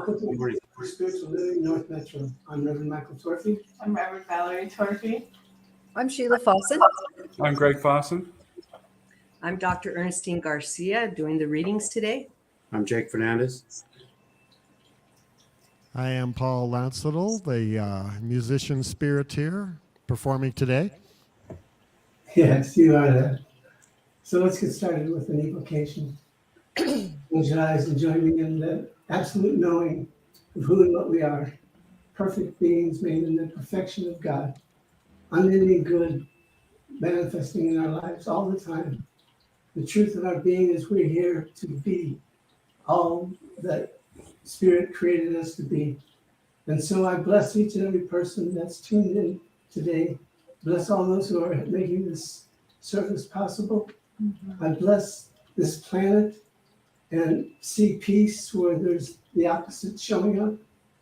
Welcome to Spiritual Living North Metro. I'm Reverend Michael Torphy. I'm Reverend Valerie Torphy. I'm Sheila Fawcett. I'm Greg Fawcett. I'm Dr. Ernestine Garcia doing the readings today. I'm Jake Fernandez. I am Paul Landsittel, the musician spiriteer, performing today. Yes, you are that. So let's get started with an evocation. Close your eyes and join me in the absolute knowing of who and what we are. Perfect beings made in the perfection of God. Unending good manifesting in our lives all the time. The truth of our being is we're here to be all that Spirit created us to be. And so I bless each and every person that's tuned in today. Bless all those who are making this service possible. I bless this planet and see peace where there's the opposite showing up,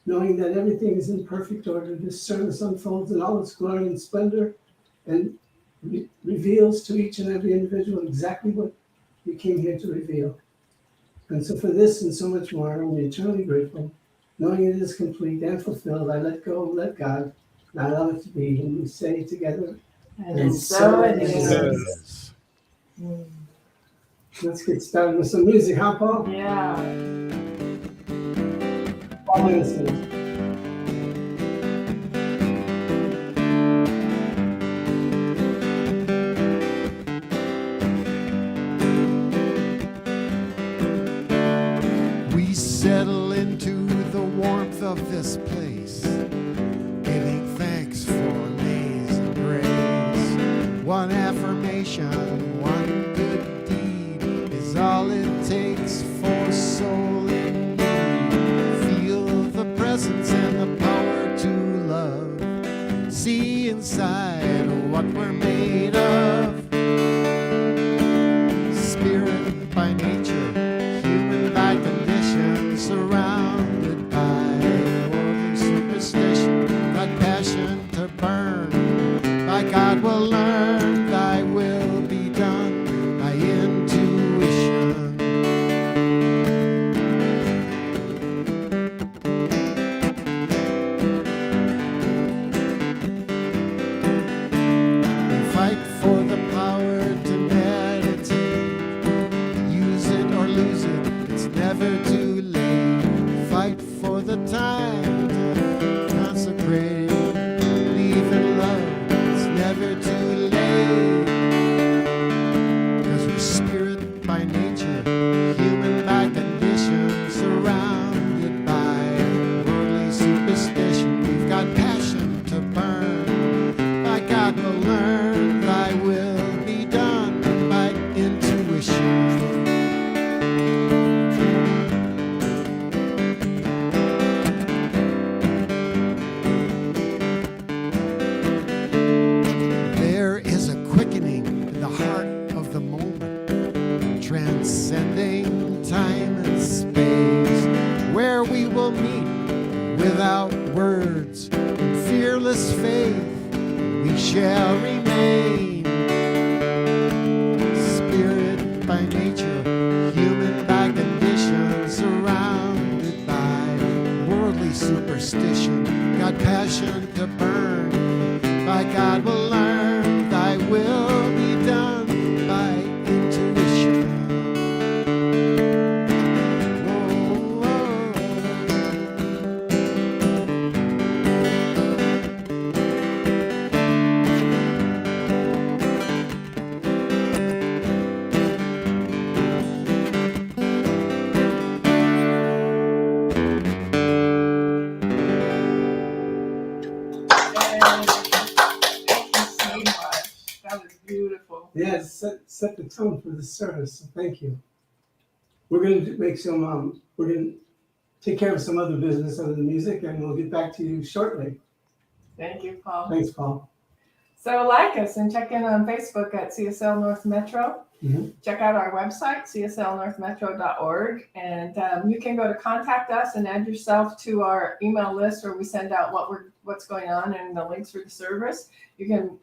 knowing that everything is in perfect order. This service unfolds in all its glory and splendor and reveals to each and every individual exactly what we came here to reveal. And so for this and so much more, I'm eternally grateful. Knowing it is complete and fulfilled, I let go, let God, and I allow it to be. And we say together, And so it is. Let's get started with some music, huh, Paul? Yeah. Paul Landsittel. We settle into the warmth of this place, giving thanks for amazing grace. One affirmation, one good deed is all it takes for soul in need. Feel the presence and the power to love. See inside what we're made of. Spirit by nature, human by condition, surrounded by worldly superstition. Got passion to burn, by God will learn, thy will be done by intuition. We fight for the power to meditate. Use it or lose it, it's never too late. Fight for the time to consecrate. Believe in love, it's never too late. 'Cause we're spirit by nature, human by condition, surrounded by worldly superstition. We've got passion to burn, by God will learn, thy will be done by intuition. There is a quickening in the heart of the moment, transcending time and space, where we will meet without words. In fearless faith, we shall remain. Spirit by nature, human by condition, surrounded by worldly superstition. Got passion to burn, by God will learn, thy will be done by intuition. Whoa, whoa. Thank you so much. That was beautiful. Yeah, set the tone for the service. So thank you. We're going to make some, we're going to take care of some other business other than music, and we'll get back to you shortly. Thank you, Paul. Thanks, Paul. So like us and check in on Facebook at CSL North Metro. Mhm. Check out our website, cslnorthmetro.org. And you can go to contact us and add yourself to our email list where we send out what's going on and the links for the service. You can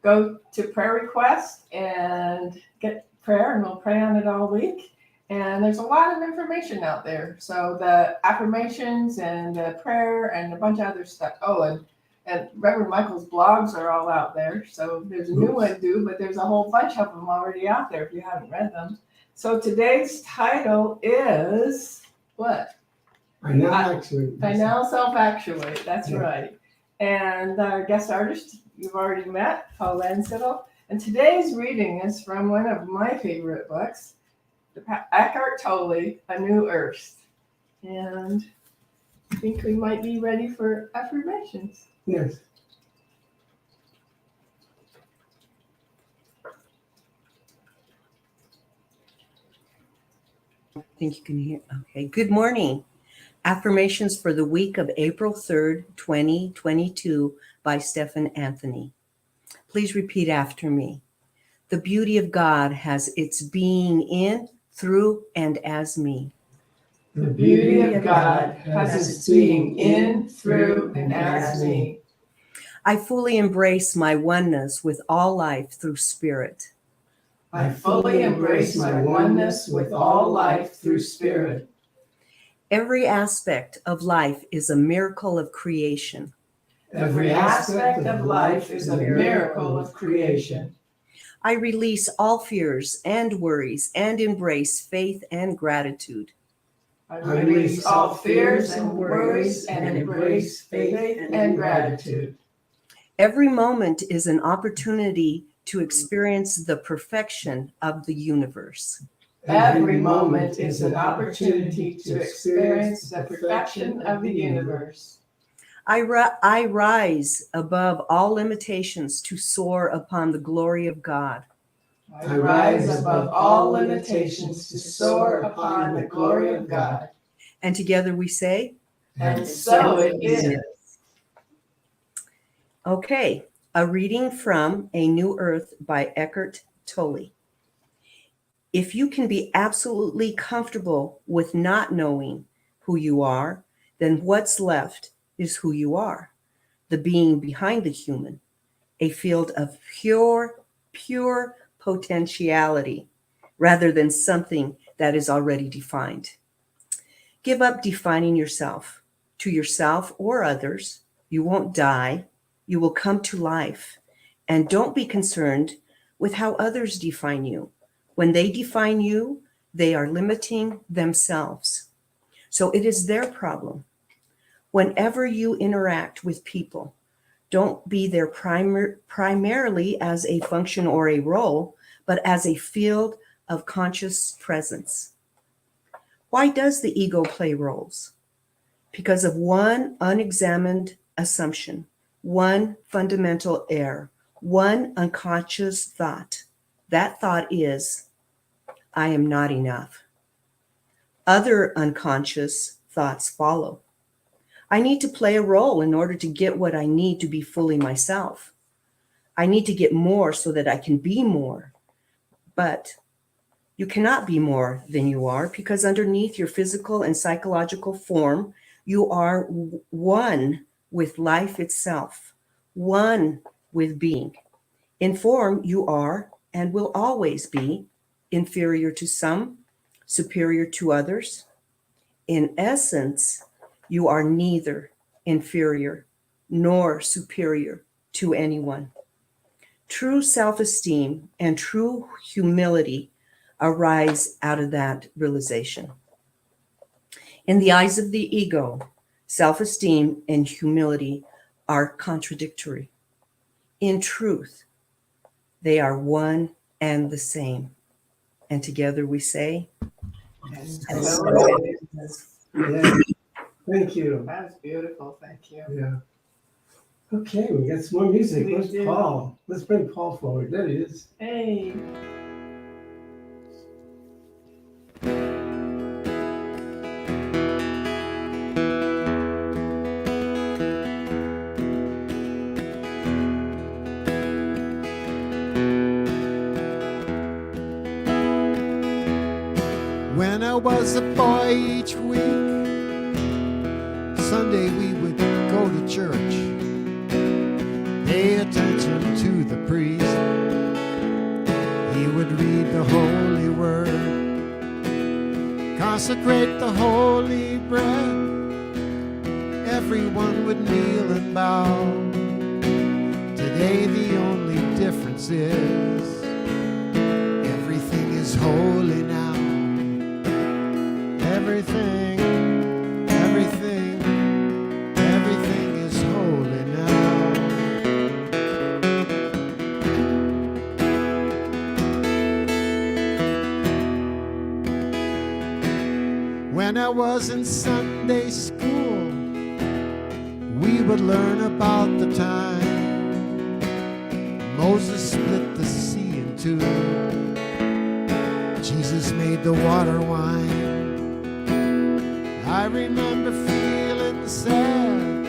go to prayer request and get prayer, and we'll pray on it all week. And there's a lot of information out there. So the affirmations and the prayer and a bunch of other stuff. Oh, and Reverend Michael's blogs are all out there. So there's a new one due, but there's a whole bunch of them already out there if you haven't read them. So today's title is what? I now actually. I now self-actuate. That's Yeah. right. And our guest artist you've already met, Paul Landsittel. And today's reading is from one of my favorite books, Eckhart Tolle, A New Earth. And I think we might be ready for affirmations. Yes. I think you can hear. Okay. Good morning. Affirmations for the week of April 3rd, 2022 by Stephan Anthony. Please repeat after me. The beauty of God has its being in, through, and as me. The beauty of God has its being in, through, and as me. I fully embrace my oneness with all life through spirit. I fully embrace my oneness with all life through spirit. Every aspect of life is a miracle of creation. Every aspect of life is a miracle of creation. I release all fears and worries and embrace faith and gratitude. I release all fears and worries and embrace faith and gratitude. Every moment is an opportunity to experience the perfection of the universe. Every moment is an opportunity to experience the perfection of the universe. I rise above all limitations to soar upon the glory of God. I rise above all limitations to soar upon the glory of God. And together we say, And so it is. Okay, a reading from A New Earth by Eckhart Tolle. If you can be absolutely comfortable with not knowing who you are, then what's left is who you are, the being behind the human, a field of pure potentiality, rather than something that is already defined. Give up defining yourself. To yourself or others, you won't die. You will come to life. And don't be concerned with how others define you. When they define you, they are limiting themselves. So it is their problem. Whenever you interact with people, don't be there primarily as a function or a role, but as a field of conscious presence. Why does the ego play roles? Because of one unexamined assumption, one fundamental error, one unconscious thought. That thought is, I am not enough. Other unconscious thoughts follow. I need to play a role in order to get what I need to be fully myself. I need to get more so that I can be more. But you cannot be more than you are, because underneath your physical and psychological form, you are one with life itself, one with being. In form, you are and will always be inferior to some, superior to others. In essence, you are neither inferior nor superior to anyone. True self-esteem and true humility arise out of that realization. In the eyes of the ego, self-esteem and humility are contradictory. In truth, they are one and the same. And together we say, And so it is. Yeah. Thank you. That was beautiful. Thank you. Yeah. Okay, we got some more music. We Where's do. Paul? Let's bring Paul forward. There he is. Hey. When I was a boy each week, Sunday we would go to church, pay attention to the priest. He would read the holy word, consecrate the holy bread, everyone would kneel and bow. Today the only difference is everything is holy now. Everything is holy now. When I was in Sunday school, we would learn about the time Moses split the sea in two, Jesus made the water wine. I remember feeling sad,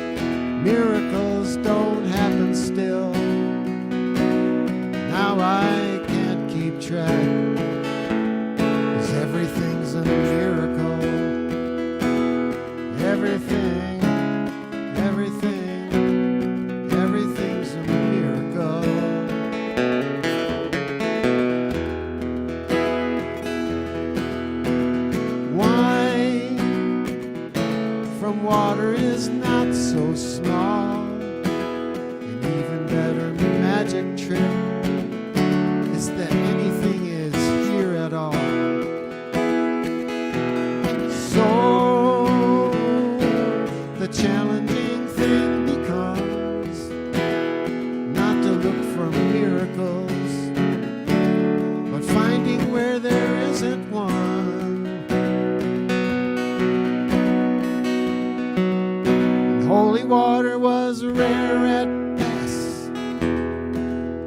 miracles don't happen still. Now I can't keep track, 'cause everything's a miracle. Everything's a miracle. Wine from water is not so small. An even better magic trick is that anything is here at all. So the challenging thing becomes not to look for miracles, but finding where there isn't one. Holy water was rare at best.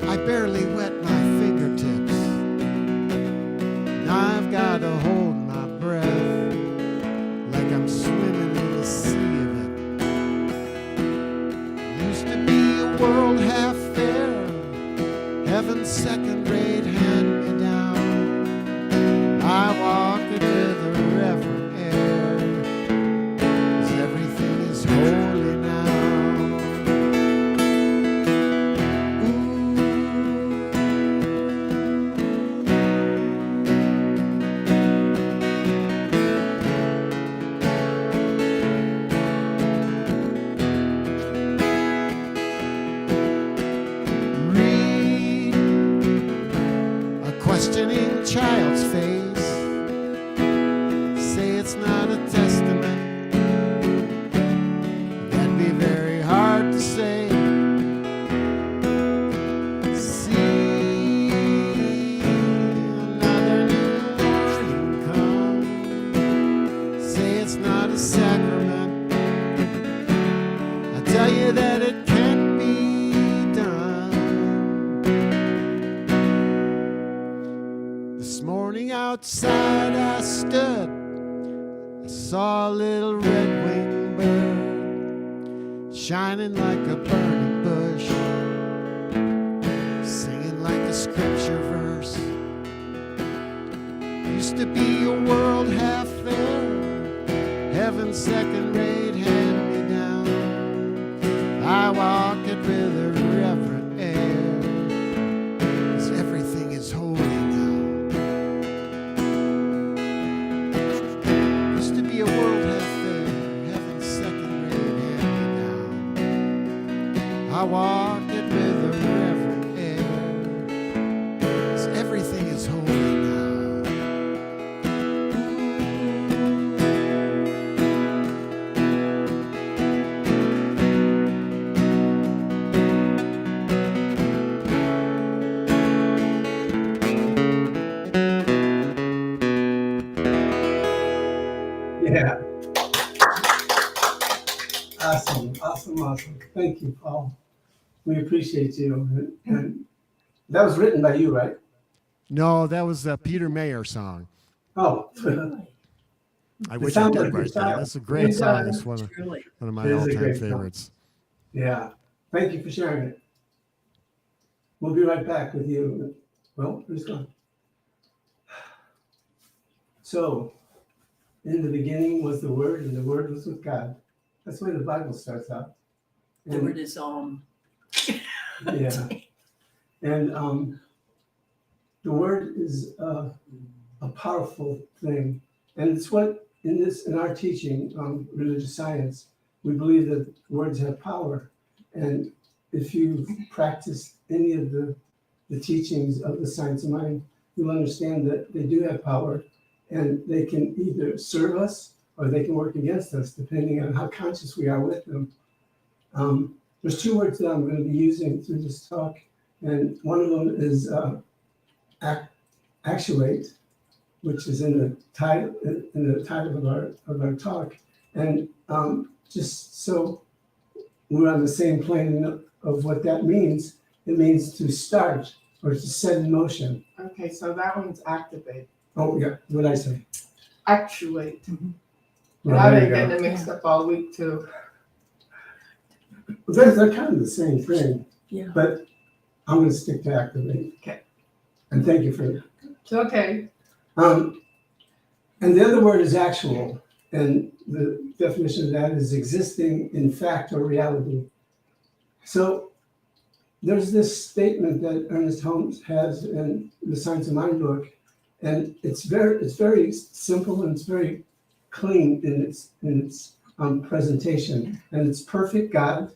I barely wet my fingertips. Now I've got to hold my breath like I'm swimming in a sea of it. Used to be a world half fair, heaven's second-rate hand-me-down. I walk it with a reverent air, 'cause everything is holy now. Read a questioning child's face, say it's not a testament. That'd be very hard to say. See another new morning come, say it's not a sacrament. I tell you that it can't be done. This morning outside I stood, I saw a little red-winged bird shining like a burning bush, singing like a scripture verse. Used to be a world half there, heaven's second-rate hand-me-down. I walk it with a reverent air, 'cause everything is holy now. Used to be a world half there, heaven's second-rate hand-me-down. I walk it with a reverent air, 'cause everything is holy now. Yeah. Awesome. Thank you, Paul. We appreciate you. And that was written by you, right? No, that was a Peter Mayer song. Oh, I It wish I sounds did like write your that. style. That's a great It's, song. It's one Truly. of my It is a all-time great song. favorites. yeah. Thank you for sharing it. We'll be right back with you. Well, who's gone? So, in the beginning was the Word, and the Word was with God. That's the way the Bible starts out. The word is Yeah. And the Word is a powerful thing. And it's what in our teaching, religious science, we believe that words have power. And if you've practiced any of the teachings of the science of mind, you'll understand that they do have power, and they can either serve us or they can work against us, depending on how conscious we are with them. There's two words that I'm going to be using through this talk, and one of them is actuate, which is in the title of our talk. And just so we're on the same plane of what that means, it means to start or to set in motion. Okay, so that one's activate. Oh yeah, what did I say? Actuate. Well, I've there been you go. getting it mixed up all week too. They're kind of the same thing. Yeah. But I'm going to stick to activate. Okay. And thank you for that. It's okay. And the other word is actual, and the definition of that is existing in fact or reality. So there's this statement that Ernest Holmes has in the Science of Mind book, and it's very simple and it's very clean in its presentation, and it's perfect God,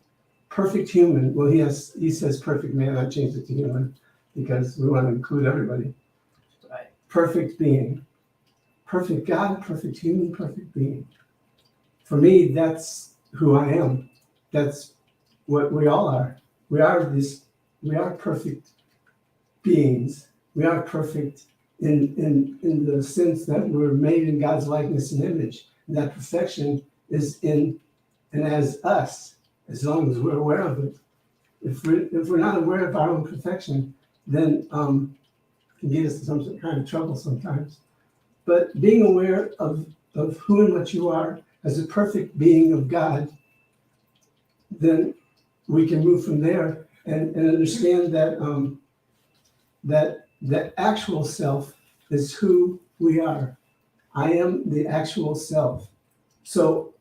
perfect human. Well, he says perfect man. I changed it to human because we want to include everybody. Right. Perfect being. Perfect God, perfect human, perfect being. For me, that's who I am. That's what we all are. We are perfect beings. We are perfect in the sense that we're made in God's likeness and image. And that perfection is in and as us, as long as we're aware of it. If we're not aware of our own perfection, then it can get us in some kind of trouble sometimes. But being aware of who and what you are as a perfect being of God, then we can move from there and understand that that the actual self is who we are. I am the actual self. So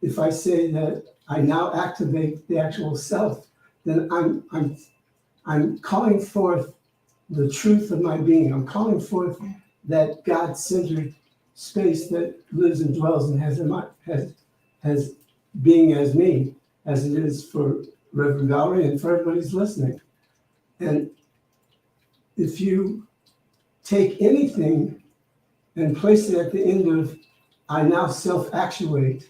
if I say that I now activate the actual self, then I'm calling forth the truth of my being. I'm calling forth that God-centered space that lives and dwells and has being as me, as it is for Reverend Valerie and for everybody who's listening. And if you take anything and place it at the end of I now self-actuate,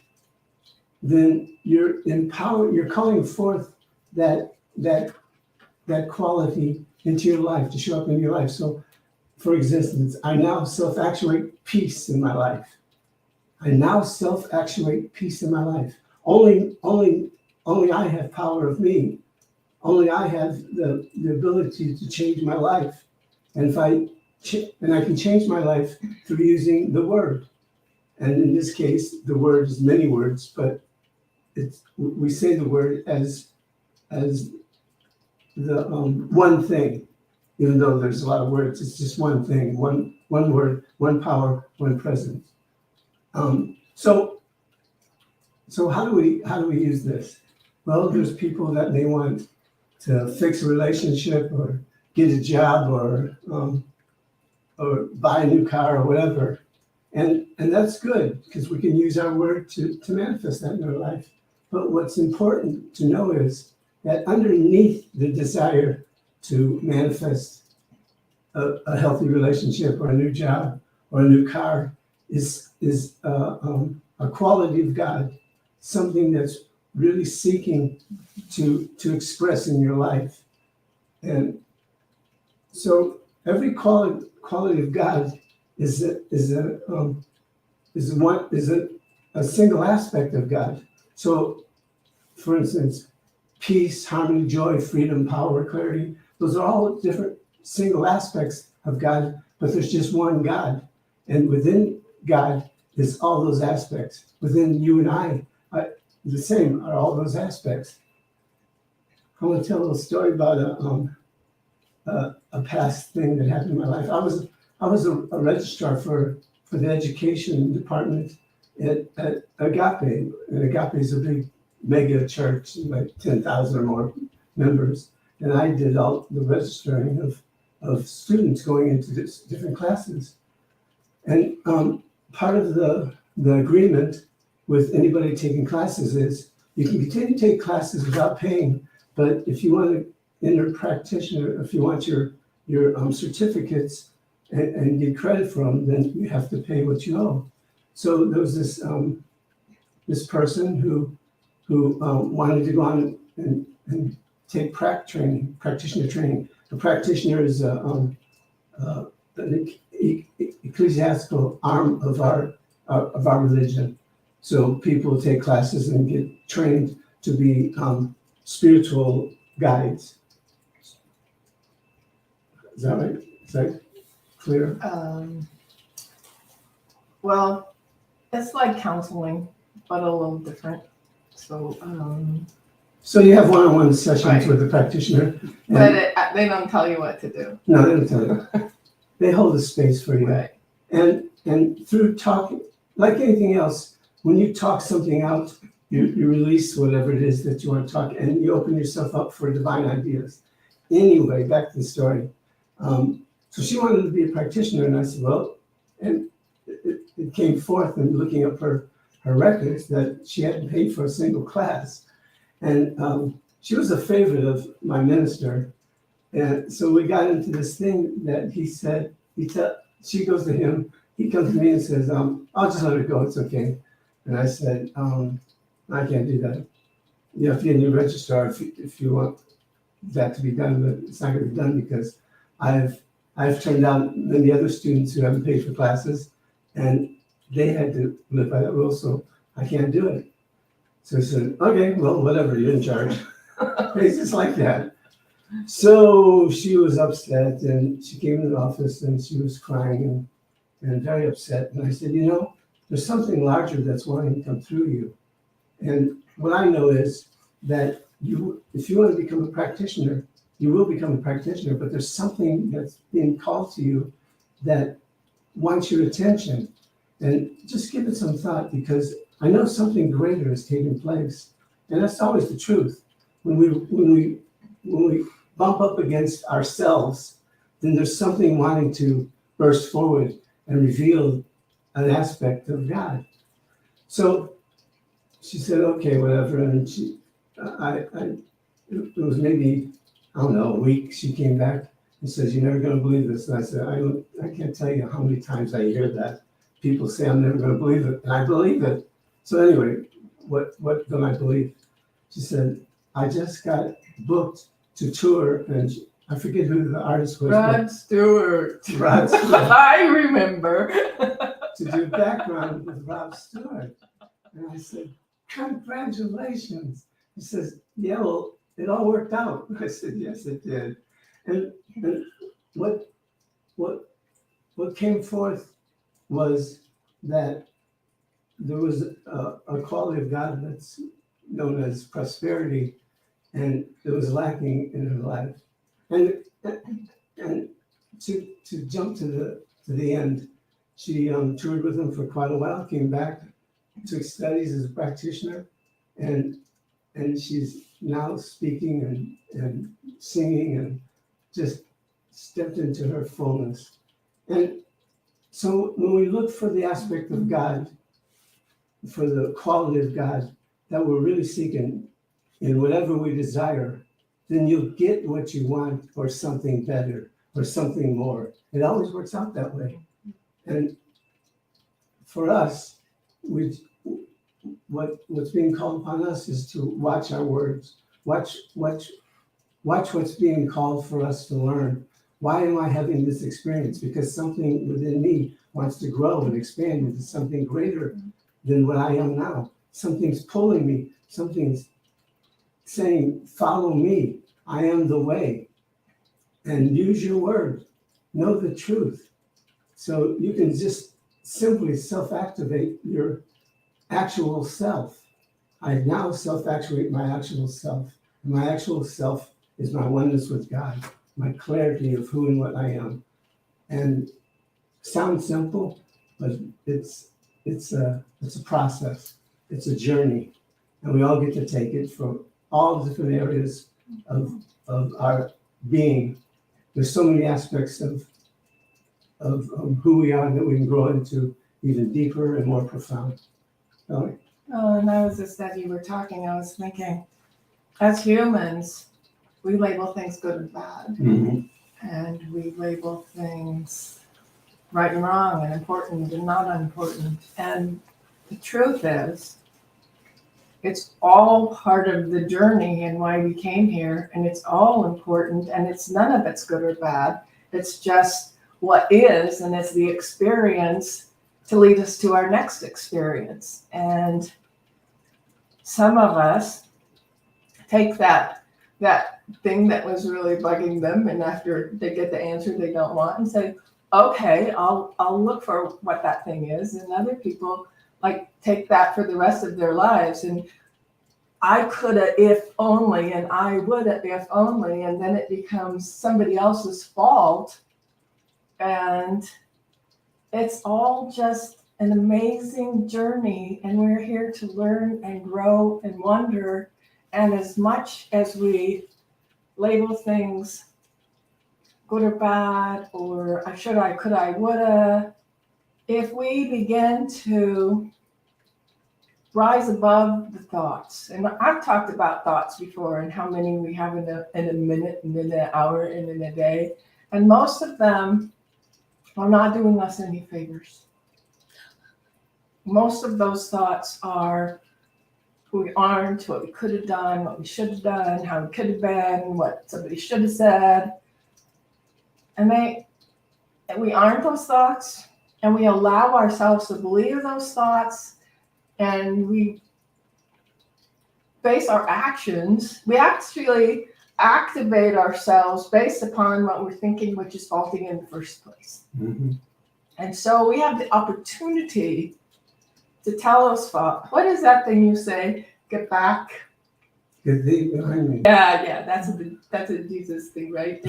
then you're calling forth that quality into your life, to show up in your life. So for existence, I now self-actuate peace in my life. I now self-actuate peace in my life. Only I have power of me. Only I have the ability to change my life. And I can change my life through using the word. And in this case, the word is many words, but we say the word as the one thing. Even though there's a lot of words, it's just one thing, one word, one power, one presence. So how do we use this? Well, there's people that may want to fix a relationship or get a job or buy a new car or whatever, and that's good because we can use our word to manifest that in our life. But what's important to know is that underneath the desire to manifest a healthy relationship or a new job or a new car is a quality of God, something that's really seeking to express in your life. And so every quality of God is a single aspect of God. So, for instance, peace, harmony, joy, freedom, power, clarity, those are all different single aspects of God, but there's just one God. And within God is all those aspects. Within you and I, the same are all those aspects. I want to tell a little story about a past thing that happened in my life. I was a registrar for the education department at Agape. And Agape is a big mega church, like 10,000 or more members. And I did all the registering of students going into different classes. And part of the agreement with anybody taking classes is you can continue to take classes without paying, but if you want to enter practitioner, if you want your certificates and get credit for them, then you have to pay what you owe. So there was this person who wanted to go on and take practitioner training. A practitioner is an ecclesiastical arm of our religion. So people take classes and get trained to be spiritual guides. Is that right? Is that clear? Well, it's like counseling, but a little different. So, So you have one-on-one sessions Right. with the practitioner. but they don't tell you what to do. No, they don't tell you. They hold a space for you. Right. And through talking, like anything else, when you talk something out, you release whatever it is that you want to talk, and you open yourself up for divine ideas. Anyway, back to the story. So she wanted to be a practitioner, and I said, well, and it came forth in looking up her records that she hadn't paid for a single class. And she was a favorite of my minister. And so we got into this thing that he said, she goes to him, he comes to me and says, I'll just let it go, it's okay. And I said, I can't do that. You have to get a new registrar if you want that to be done, but it's not going to be done because I've turned down many other students who haven't paid for classes, and they had to live by that rule, so I can't do it. So he said, okay, well, whatever, you're in charge. It's just like that. So she was upset, and she came to the office, and she was crying and very upset. And I said, there's something larger that's wanting to come through you. And what I know is that if you want to become a practitioner, you will become a practitioner, but there's something that's being called to you that wants your attention. And just give it some thought, because I know something greater is taking place. And that's always the truth. When we bump up against ourselves, then there's something wanting to burst forward and reveal an aspect of God. So she said, okay, whatever. And it was maybe, I don't know, a week. She came back and says, you're never going to believe this. And I said, I can't tell you how many times I hear that. People say I'm never going to believe it. And I believe it. So anyway, what don't I believe? She said, I just got booked to tour, and I forget who the artist was. Rod Stewart. Rod Stewart. I remember. To do background with Rob Stewart. And I said, congratulations. He says, yeah, well, it all worked out. I said, yes, it did. And what came forth was that there was a quality of God that's known as prosperity, and it was lacking in her life. And to jump to the end, she toured with him for quite a while, came back, took studies as a practitioner, and she's now speaking and singing and just stepped into her fullness. And so when we look for the aspect of God, for the quality of God that we're really seeking in whatever we desire, then you'll get what you want, or something better, or something more. It always works out that way. And for us, what's being called upon us is to watch our words, watch what's being called for us to learn. Why am I having this experience? Because something within me wants to grow and expand into something greater than what I am now. Something's pulling me. Something's saying, follow me. I am the way. And use your word. Know the truth. So you can just simply self-activate your actual self. I now self-actuate my actual self. My actual self is my oneness with God, my clarity of who and what I am. And sounds simple, but it's a process. It's a journey, and we all get to take it from all different areas of our being. There's so many aspects of who we are that we can grow into even deeper and more profound. Valerie? Oh, and I was just as you were talking, I was thinking, as humans, we label things good and bad, and we label things right and wrong, and important and not important. And the truth is, it's all part of the journey and why we came here, and it's all important, and it's none of it's good or bad. It's just what is, and it's the experience to lead us to our next experience. And some of us take that thing that was really bugging them, and after they get the answer they don't want, and say, okay, I'll look for what that thing is. And other people like take that for the rest of their lives, and I coulda if only, and I woulda if only, and then it becomes somebody else's fault. And it's all just an amazing journey, and we're here to learn and grow and wonder. And as much as we label things good or bad, or I should, I could, I woulda, if we begin to rise above the thoughts, and I've talked about thoughts before and how many we have in a minute and in an hour and in a day, and most of them are not doing us any favors. Most of those thoughts are who we aren't, what we could have done, what we should have done, how we could have been, what somebody should have said. And we aren't those thoughts, and we allow ourselves to believe those thoughts, and we base our actions. We actually activate ourselves based upon what we're thinking, which is faulty in the first place. And so we have the opportunity to tell us, what is that thing you say? Get back. Get thee behind me. Yeah, that's a Jesus thing, right?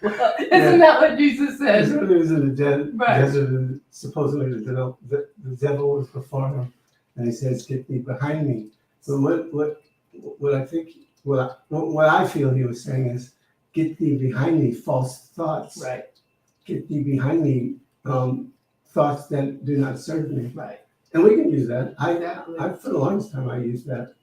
Well, isn't that what Jesus That's said? when he was in the Right. desert, and supposedly the devil was before him, and he says, "Get thee behind me." So what I think, what I feel he was saying is, "Get thee behind me, false thoughts. Right, Get thee behind me, thoughts that do not serve me." right. And we can use that. Exactly. I for the longest time I used that.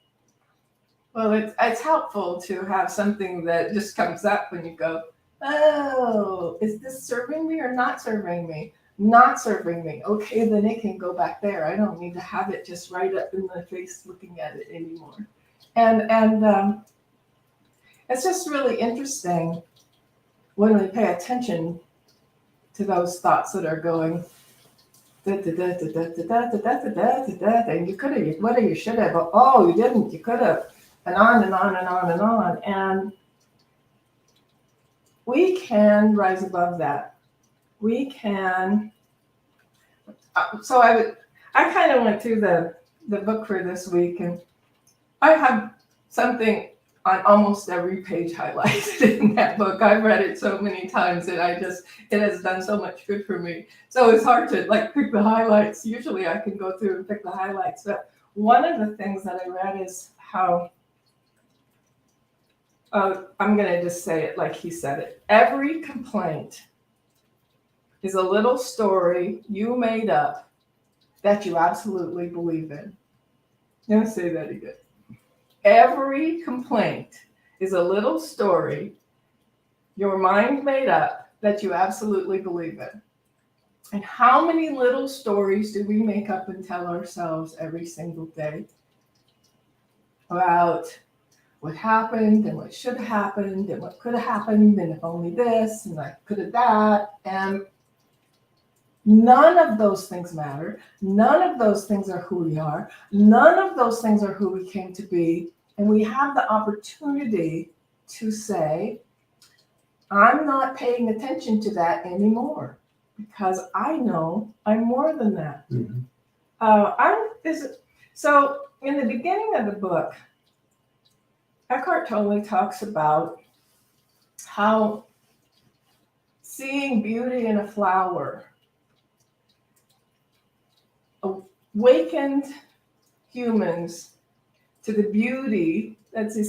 Well, it's helpful to have something that just comes up when you go, oh, is this serving me or not serving me? Not serving me. Okay, then it can go back there. I don't need to have it just right up in my face looking at it anymore. And it's just really interesting when we pay attention to those thoughts that are going, and you could have, you would have, you should have, oh, you didn't, you could have, and on and on and on and on. And we can rise above that. We can. So I kind of went through the book for this week, and I have something on almost every page highlighted in that book. I've read it so many times that it has done so much good for me. So it's hard to pick the highlights. Usually I can go through and pick the highlights. But one of the things that I read is how, I'm going to just say it like he said it. Every complaint is a little story you made up that you absolutely believe in. Let me say that again. Every complaint is a little story your mind made up that you absolutely believe in. And how many little stories do we make up and tell ourselves every single day about what happened and what should have happened and what could have happened and if only this and I could have that. And none of those things matter. None of those things are who we are. None of those things are who we came to be. And we have the opportunity to say, I'm not paying attention to that anymore because I know I'm more than that. Mm-hmm. So in the beginning of the book, Eckhart Tolle talks about how seeing beauty in a flower awakened humans to the beauty that's an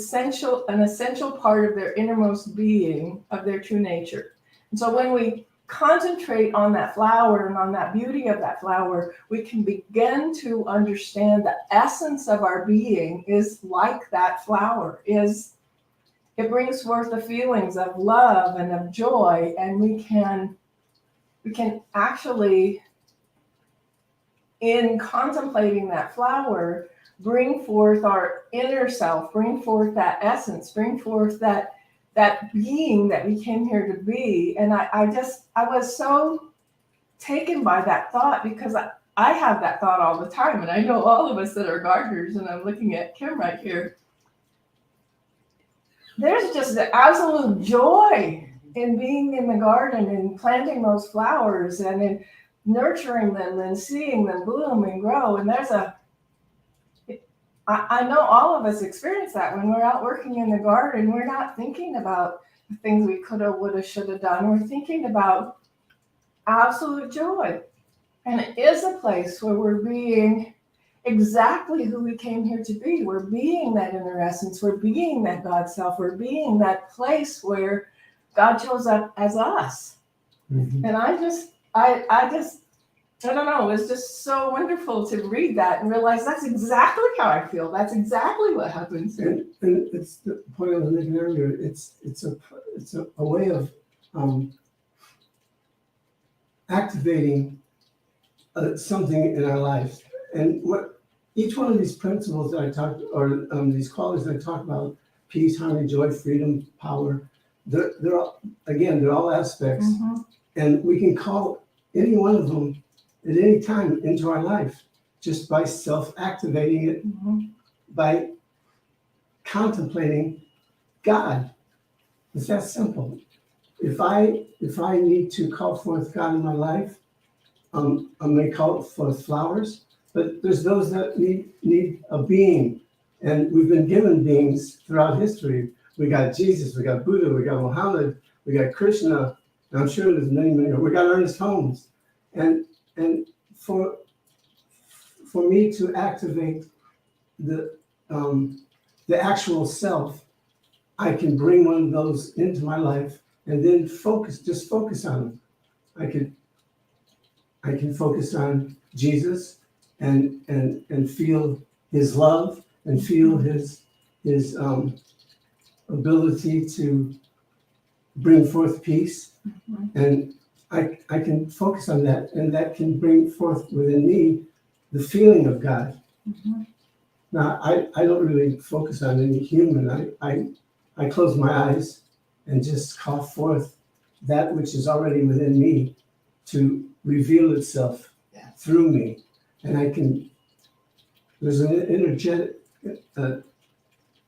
essential part of their innermost being, of their true nature. And so when we concentrate on that flower and on that beauty of that flower, we can begin to understand the essence of our being is like that flower. It brings forth the feelings of love and of joy, and we can actually, in contemplating that flower, bring forth our inner self, bring forth that essence, bring forth that being that we came here to be. And I was so taken by that thought, because I have that thought all the time, and I know all of us that are gardeners, and I'm looking at Kim right here. There's just the absolute joy in being in the garden and planting those flowers and in nurturing them and seeing them bloom and grow. And I know all of us experience that when we're out working in the garden. We're not thinking about the things we could have, would have, should have done. We're thinking about absolute joy. And it is a place where we're being exactly who we came here to be. We're being that inner essence. We're being that God self. We're being that place where God shows up as us. Mhm. And I don't know, it's just so wonderful to read that and realize that's exactly how I feel. That's exactly what happens. And it's the point I was making earlier. It's a way of activating something in our lives. And what each one of these principles that I talked, or these qualities that I talked about, peace, harmony, joy, freedom, power, they're all, again, they're all aspects. Mm-hmm. And we can call any one of them at any time into our life just by self-activating it, Mm-hmm. by contemplating God. It's that simple. If I need to call forth God in my life, I may call forth flowers, but there's those that need a being. And we've been given beings throughout history. We got Jesus, we got Buddha, we got Muhammad, we got Krishna, and I'm sure there's many more. We got Ernest Holmes. And for me to activate the actual self, I can bring one of those into my life and then just focus on them. I can focus on Jesus and feel his love and feel his ability to bring forth peace. Mm-hmm. And I can focus on that, and that can bring forth within me the feeling of God. Mm-hmm. Now, I don't really focus on any human. I close my eyes and just call forth that which is already within me to reveal itself through me. And there's an energetic,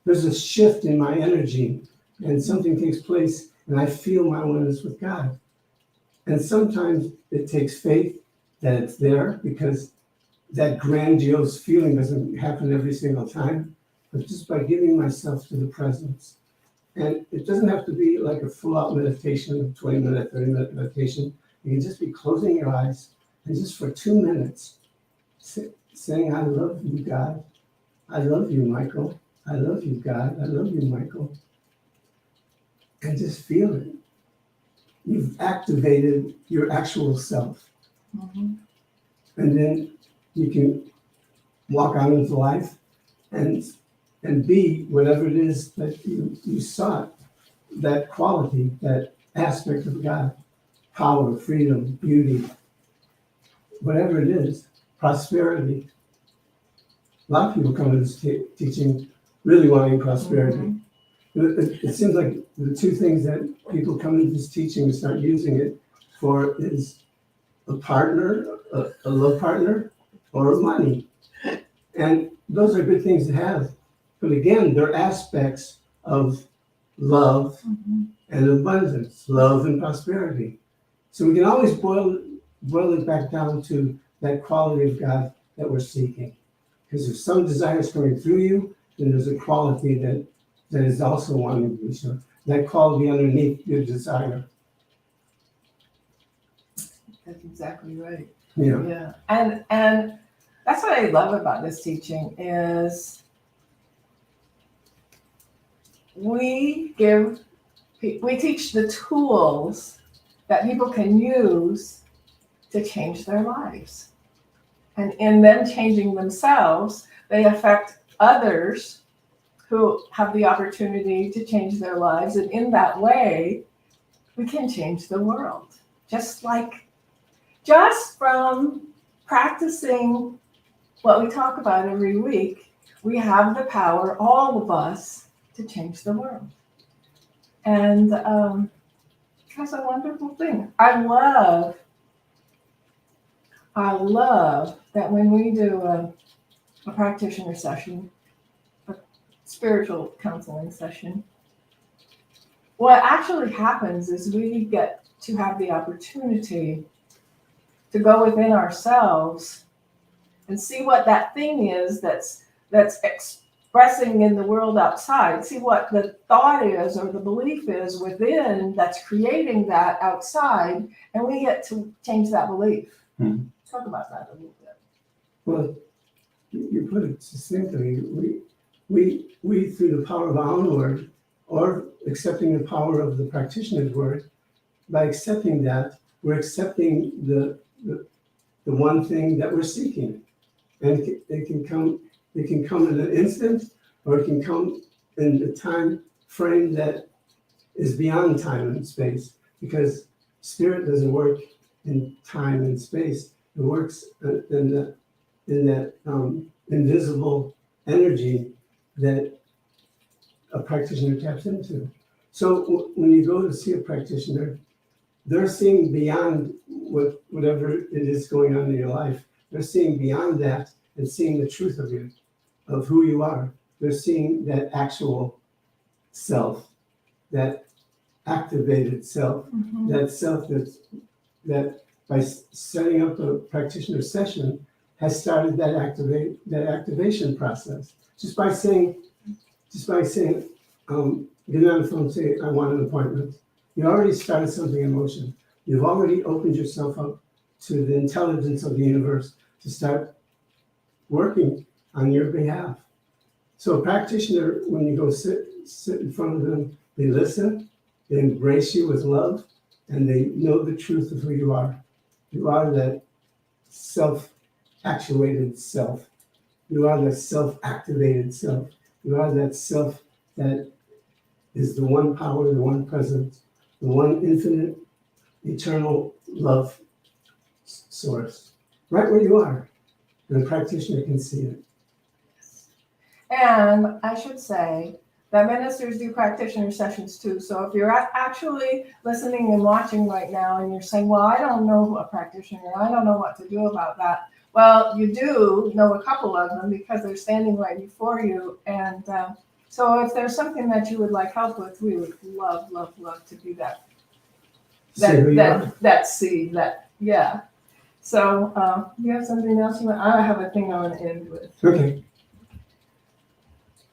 there's a shift in my energy, and something takes place, and I feel my oneness with God. And sometimes it takes faith that it's there, because that grandiose feeling doesn't happen every single time, but just by giving myself to the presence. And it doesn't have to be like a full-out meditation, 20-minute, 30-minute meditation. You can just be closing your eyes and just for 2 minutes saying, I love you, God. I love you, Michael. I love you, God. I love you, Michael. And just feel it. You've activated your actual self. Mm-hmm. And then you can walk out into life and be whatever it is that you sought, that quality, that aspect of God, power, freedom, beauty, whatever it is, prosperity. A lot of people come to this teaching really wanting prosperity. Mm-hmm. It seems like the two things that people come into this teaching and start using it for is a partner, a love partner, or money. And those are good things to have. But again, they're aspects of love Mm-hmm. and abundance, love and prosperity. So we can always boil it back down to that quality of God that we're seeking. Because if some desire is coming through you, then there's a quality that is also wanting to be shown. That quality underneath your desire. That's exactly right. Yeah. Yeah. And that's what I love about this teaching is we teach the tools that people can use to change their lives. And in them changing themselves, they affect others who have the opportunity to change their lives. And in that way, we can change the world. Just from practicing what we talk about every week, we have the power, all of us, to change the world. And that's a wonderful thing. I love that when we do a practitioner session, a spiritual counseling session, what actually happens is we get to have the opportunity to go within ourselves and see what that thing is that's expressing in the world outside. See what the thought is or the belief is within that's creating that outside, and we get to change that belief. Talk about that a little bit. Well, you put it succinctly. We through the power of our own word, or accepting the power of the practitioner's word, by accepting that, we're accepting the one thing that we're seeking. And it can come in an instant, or it can come in the time frame that is beyond time and space, because spirit doesn't work in time and space. It works in that invisible energy that a practitioner taps into. So when you go to see a practitioner, they're seeing beyond whatever it is going on in your life. They're seeing beyond that and seeing the truth of you, of who you are. They're seeing that actual self, that activated self, that self that by setting up a practitioner session has started that activation process. Just by saying, get on the phone and say, I want an appointment. You already started something in motion. You've already opened yourself up to the intelligence of the universe to start working on your behalf. So a practitioner, when you go sit in front of them, they listen, they embrace you with love, and they know the truth of who you are. You are that self-actuated self. You are that self-activated self. You are that self that is the one power, the one presence, the one infinite, eternal love source. Right where you are. And the practitioner can see it. And I should say that ministers do practitioner sessions too. So if you're actually listening and watching right now and you're saying, well, I don't know a practitioner, I don't know what to do about that. Well, you do know a couple of them because they're standing right before you. And so if there's something that you would like help with, we would love, love, love to do that. That seed, yeah. So you have something else you want? I have a thing I want to end with. Okay.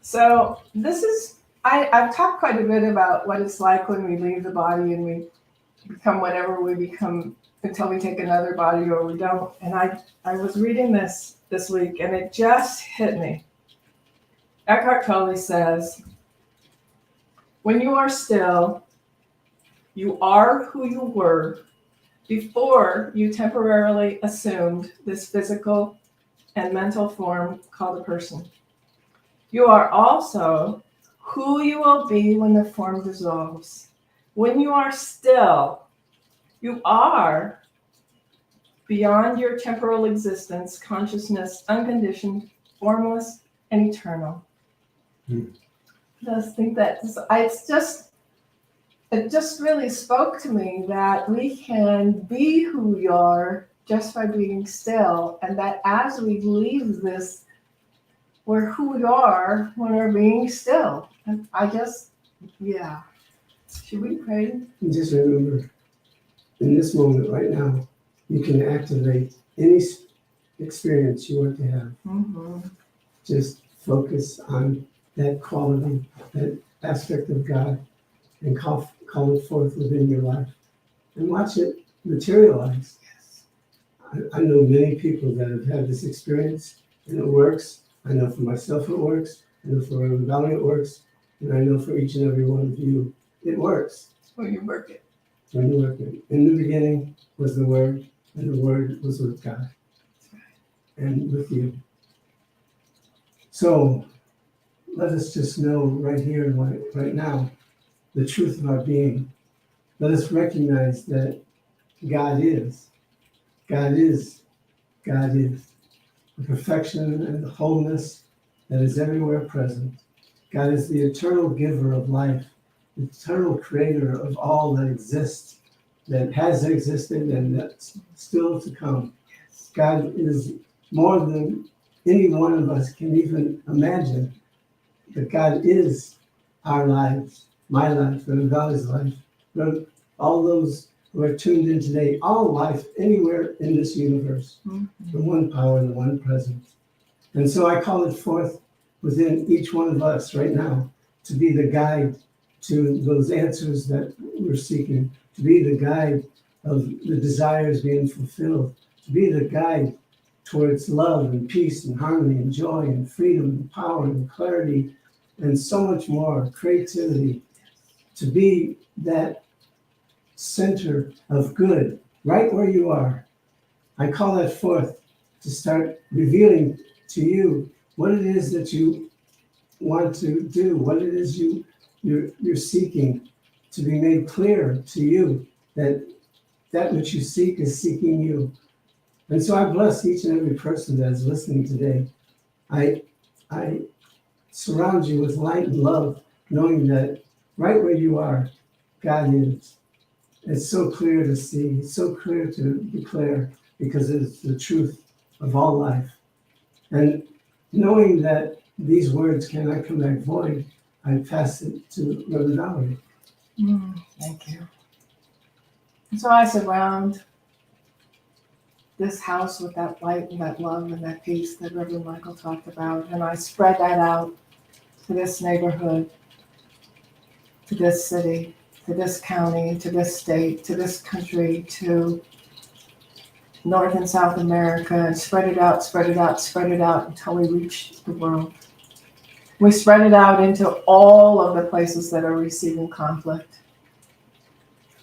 So this is, I've talked quite a bit about what it's like when we leave the body and we become whatever we become until we take another body or we don't. And I was reading this week and it just hit me. Eckhart Tolle says, when you are still, you are who you were before you temporarily assumed this physical and mental form called a person. You are also who you will be when the form dissolves. When you are still, you are beyond your temporal existence, consciousness, unconditioned, formless, and eternal. I just think that it just really spoke to me that we can be who we are just by being still, and that as we leave this, we're who we are when we're being still. And I just, yeah. Should we pray? And just remember, in this moment right now, you can activate any experience you want to have. Mm-hmm. Just focus on that quality, that aspect of God, and call it forth within your life. And watch it materialize. Yes. I know many people that have had this experience, and it works. I know for myself it works. I know for Valerie it works. And I know for each and every one of you, it works. Will you work it? when you look at it. In the beginning was the Word, and the Word was with God and with you. So let us just know right here and right now the truth of our being. Let us recognize that God is. God is. God is. The perfection and the wholeness that is everywhere present. God is the eternal giver of life, the eternal creator of all that exists, that has existed and that's still to come. God is more than any one of us can even imagine. But God is our lives, my life, and Val's life, but all those who are tuned in today, all life anywhere in this universe, the one power, the one presence. And so I call it forth within each one of us right now to be the guide to those answers that we're seeking, to be the guide of the desires being fulfilled, to be the guide towards love and peace and harmony and joy and freedom and power and clarity and so much more, creativity, to be that center of good right where you are. I call that forth to start revealing to you what it is that you want to do, what it is you're seeking, to be made clear to you that that which you seek is seeking you. And so I bless each and every person that is listening today. I surround you with light and love, knowing that right where you are, God is. It's so clear to see, it's so clear to declare, because it's the truth of all life. And knowing that these words cannot come back void, I pass it to Reverend Valerie. Thank you. And so I surround this house with that light and that love and that peace that Reverend Michael talked about, and I spread that out to this neighborhood, to this city, to this county, to this state, to this country, to North and South America, and spread it out, spread it out, spread it out until we reach the world. We spread it out into all of the places that are receiving conflict.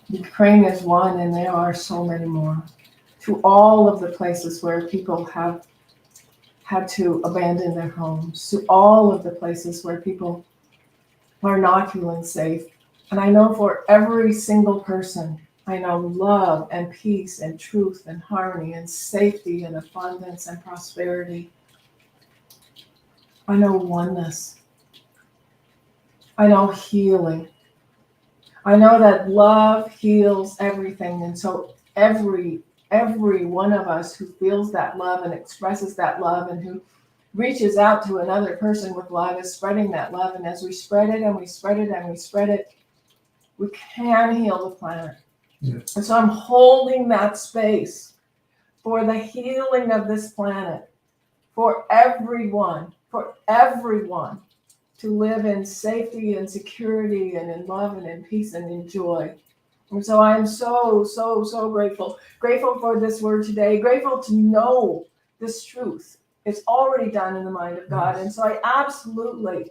Ukraine is one, and there are so many more. To all of the places where people have had to abandon their homes, to all of the places where people are not feeling safe. And I know for every single person, I know love and peace and truth and harmony and safety and abundance and prosperity. I know oneness. I know healing. I know that love heals everything. And so every one of us who feels that love and expresses that love and who reaches out to another person with love is spreading that love. And as we spread it and we spread it and we spread it, we can heal the planet. Yes. And so I'm holding that space for the healing of this planet, for everyone to live in safety and security and in love and in peace and in joy. And so I'm so, so, so grateful. Grateful for this word today. Grateful to know this truth. It's already done in the mind of God. And so I absolutely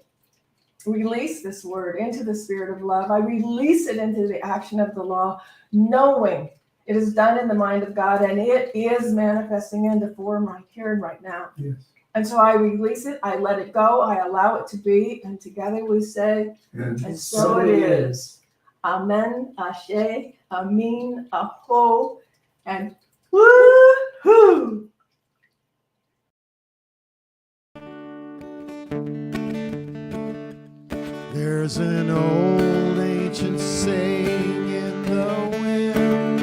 release this word into the spirit of love. I release it into the action of the law, knowing it is done in the mind of God and it is manifesting into form right here and right now. Yes. And so I release it. I let it go. I allow it to be. And together we say, and so it is. Amen, Ashe, Amin, Aho, and woo-hoo! There's an old ancient saying in the wind.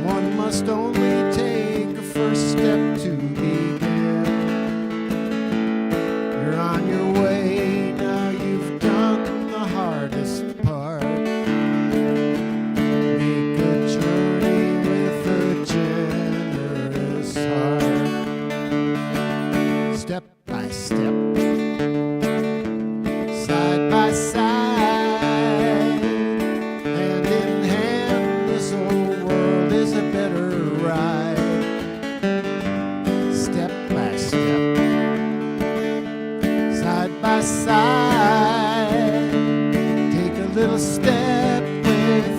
One must only take a first step to begin. You're on your way, now you've done the hardest part. Make a journey with a generous heart. Step by step, side by side, hand in hand, this old world is a better ride. Step by step, side by side, take a little step with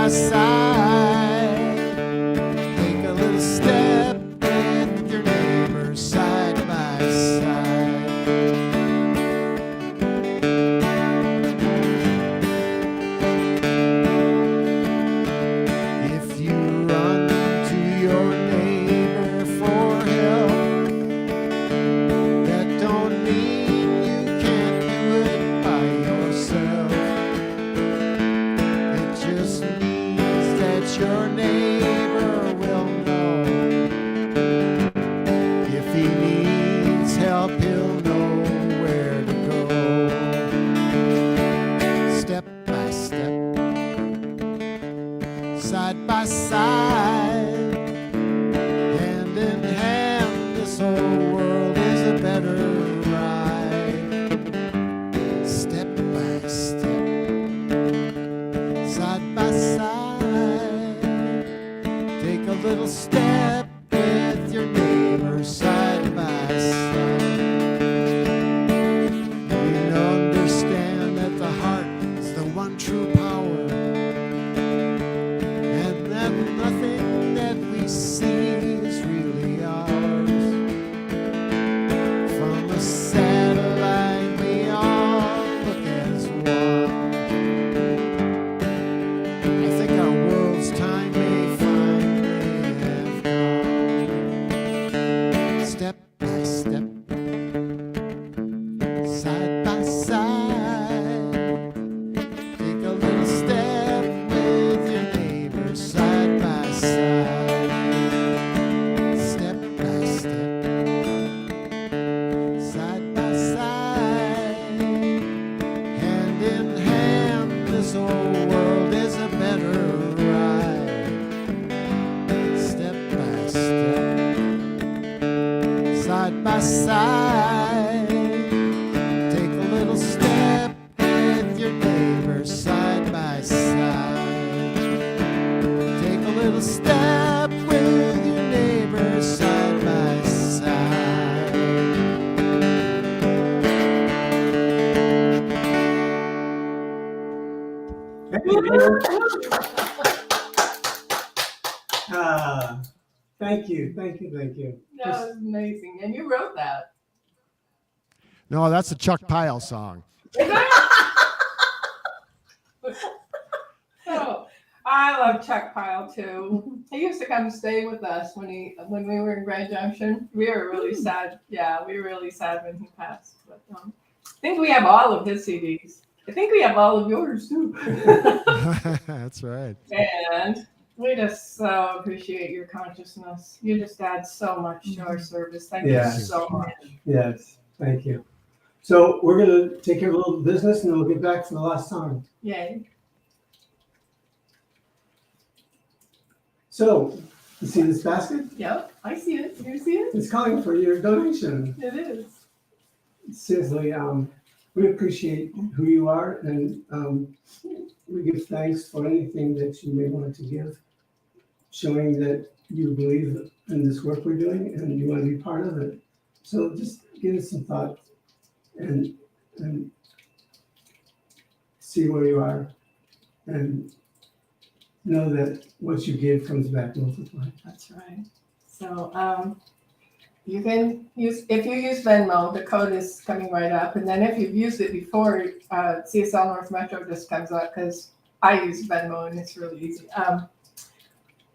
by side. Take a little step with your neighbor side by side. If you run to your neighbor for help, that don't mean you can't do it by yourself. It just means that your neighbor will know. If he needs help, he'll know where to go. Step by step, side by side, hand in hand, this whole world is a better ride. Step by step, side by side, take a little step with your neighbor side by side. You understand that the heart is the one true power, and that nothing that we see is really ours. From a satellite we all look as one. I think our world's time may finally have come. Step by step, side by side, take a little step with your neighbor side by side. Step by step, side by side, hand in hand, this whole world is a better ride. Step by step, side by side, take a little step with your neighbor side by side. Take a little step with your neighbor side by side. Ah, thank you. That was amazing. And you wrote that. No, that's a Chuck Pyle song. Is that? Oh, I love Chuck Pyle too. He used to come stay with us when we were in Grand Junction. We were really sad. Yeah, we were really sad when he passed. But I think we have all of his CDs. I think we have all of yours too. That's right. And we just so appreciate your consciousness. You just add so much to our service. Thank Yeah. you so much. Yes, thank you. So we're going to take care of a little business and then we'll get back for the last song. Yay. So, you see this basket? Yep, I see it. You see it? It's calling for your donation. It is. Seriously, we appreciate who you are, and we give thanks for anything that you may want to give, showing that you believe in this work we're doing and you want to be part of it. So just give it some thought and see where you are, and know that what you give comes back multiplied. That's right. So you can use, if you use Venmo, the code is coming right up. And then if you've used it before, CSL North Metro just comes up because I use Venmo and it's really easy.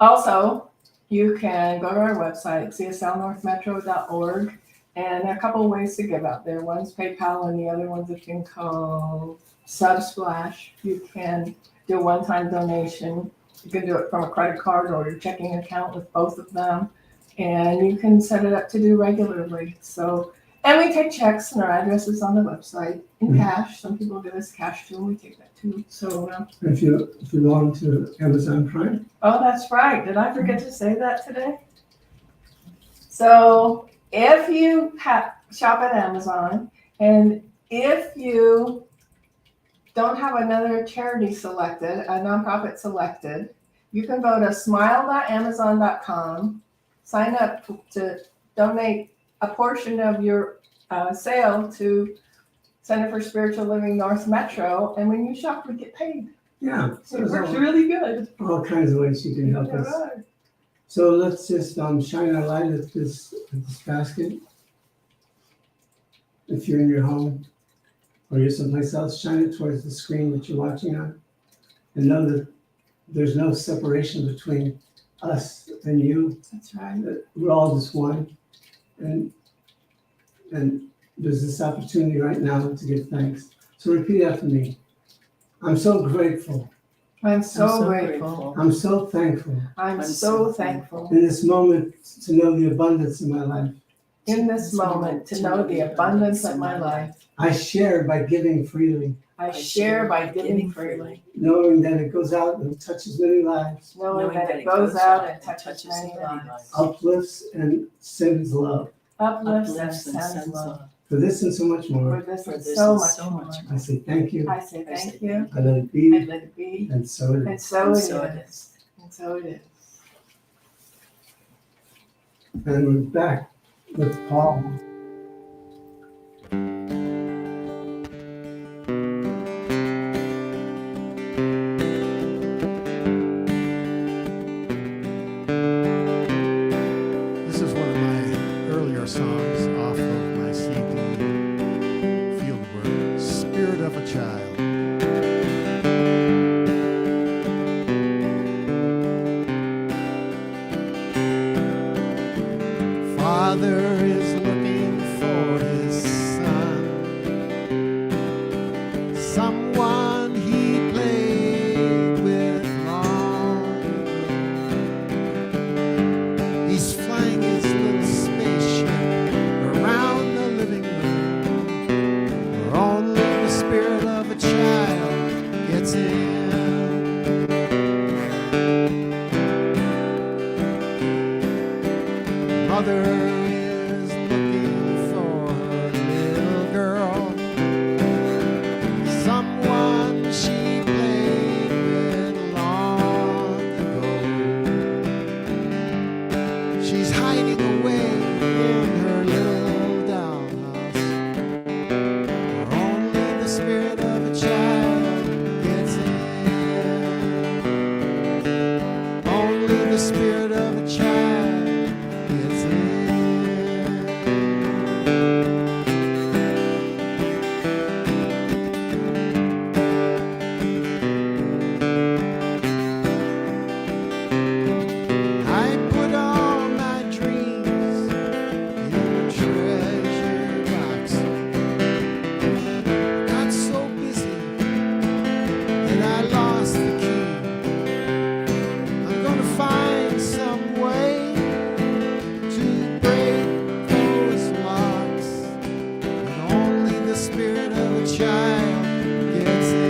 Also, you can go to our website, cslnorthmetro.org, and there are a couple of ways to give out there. One's PayPal and the other one's a thing called Subsplash. You can do a one-time donation. You can do it from a credit card or your checking account with both of them. And you can set it up to do regularly. So, and we take checks, and our address is on the website in cash. Some people give us cash too, and we take that too. So, If you belong to Amazon Prime, oh, that's right. Did I forget to say that today? So, if you shop at Amazon, and if you don't have another charity selected, a nonprofit selected, you can go to smile.amazon.com, sign up to donate a portion of your sale to Center for Spiritual Living North Metro, and when you shop, we get paid. Yeah, so It there's works really good. all kinds of ways you can help All us. right. So let's just shine our light at this basket. If you're in your home or you're someplace else, shine it towards the screen that you're watching on, and know that there's no separation between us and you. That's right. That we're all just one, and there's this opportunity right now to give thanks. So repeat after me. I'm so grateful. I'm so grateful. I'm so thankful I'm so thankful in this moment to know the abundance of my life. in this moment to know the abundance of my life. I share by giving freely, I share by giving freely, knowing that it goes out and touches many lives, knowing that it goes out and touches many lives, uplifts and sends love. uplifts and sends love. For this and so much For more, this and so much more. I say thank you. I say thank you. I let it I be, let it be. and so it And is. so it is. And so it is. And we're back with Paul. This is one of my earlier songs off of my CD. Feel the word. Spirit of a Child. Father is looking for his son, someone he played with long ago. He's flying his little spaceship around the living room, where only the spirit of a child gets in. Mother is looking for her little girl, someone she played with long ago. She's hiding away in her little dollhouse, where only the spirit of a child gets in. Only the spirit of a child gets in. I put all my dreams in a treasure box. Got so busy that I lost the key. I'm gonna find some way to break those locks, and only the spirit of a child gets in.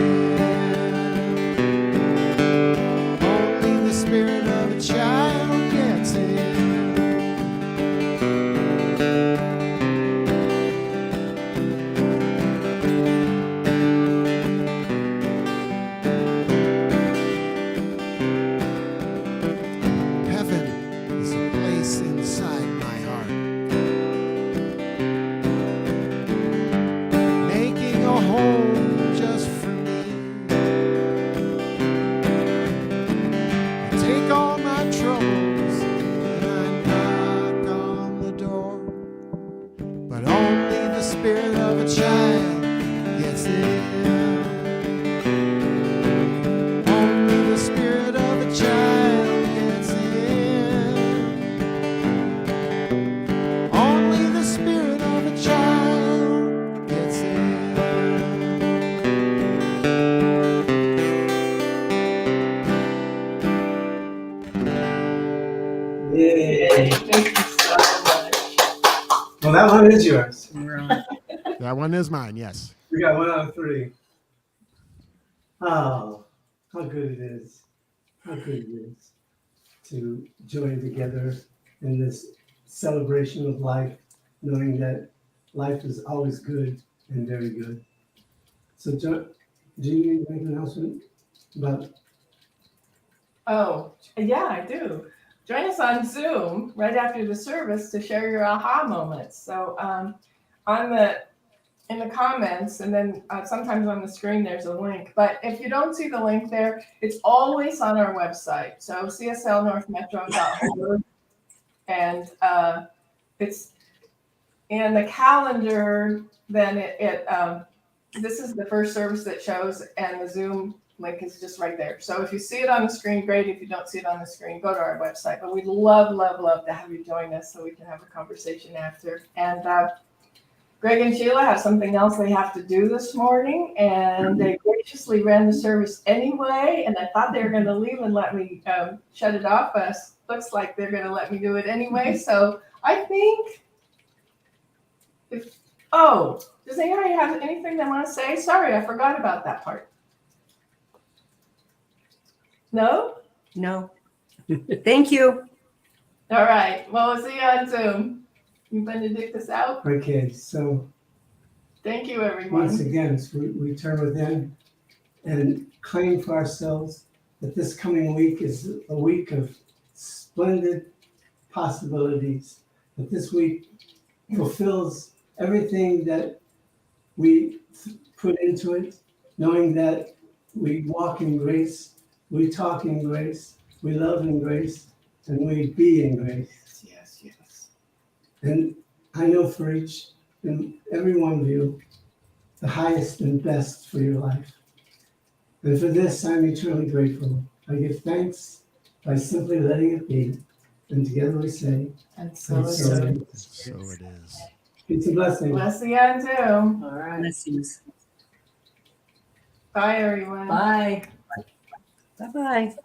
Only the spirit of a child gets in. Heaven is a place inside my heart, making a home just for me. I take all my troubles and I knock on the door, but only the spirit of a child gets in. Only the spirit of a child gets in. Only the spirit of a child gets in. Yay. Thank you so much. Well, that one is yours. That one is mine, yes. We got 1 out of 3. Oh, how good it is. How good it is to join together in this celebration of life, knowing that life is always good and very good. So, John, do you need to make an announcement about? Oh, yeah, I do. Join us on Zoom right after the service to share your aha moments. So on the in the comments, and then sometimes on the screen there's a link. But if you don't see the link there, it's always on our website. So cslnorthmetro.org, and it's in the calendar. Then this is the first service that shows, and the Zoom link is just right there. So if you see it on the screen, great. If you don't see it on the screen, go to our website. But we'd love, love, love to have you join us so we can have a conversation after. And Greg and Sheila have something else they have to do this morning, and they graciously ran the service anyway. And I thought they were going to leave and let me shut it off, but it looks like they're going to let me do it anyway. So I think does anybody have anything they want to say? Sorry, I forgot about that part. No? No. Thank you. All right. Well, we'll see you on Zoom. You benedict us out. Okay, so Thank you, everyone. once again, we turn within and claim for ourselves that this coming week is a week of splendid possibilities, that this week fulfills everything that we put into it, knowing that we walk in grace, we talk in grace, we love in grace, and we be in grace. Yes, yes. And I know for each and every one of you, the highest and best for your life. And for this, I'm eternally grateful. I give thanks by simply letting it be. And together we say, And so and it so is. it is. So it is. It's a blessing. We'll see you on Zoom. All right. Blessings. Bye, everyone. Bye. Bye-bye.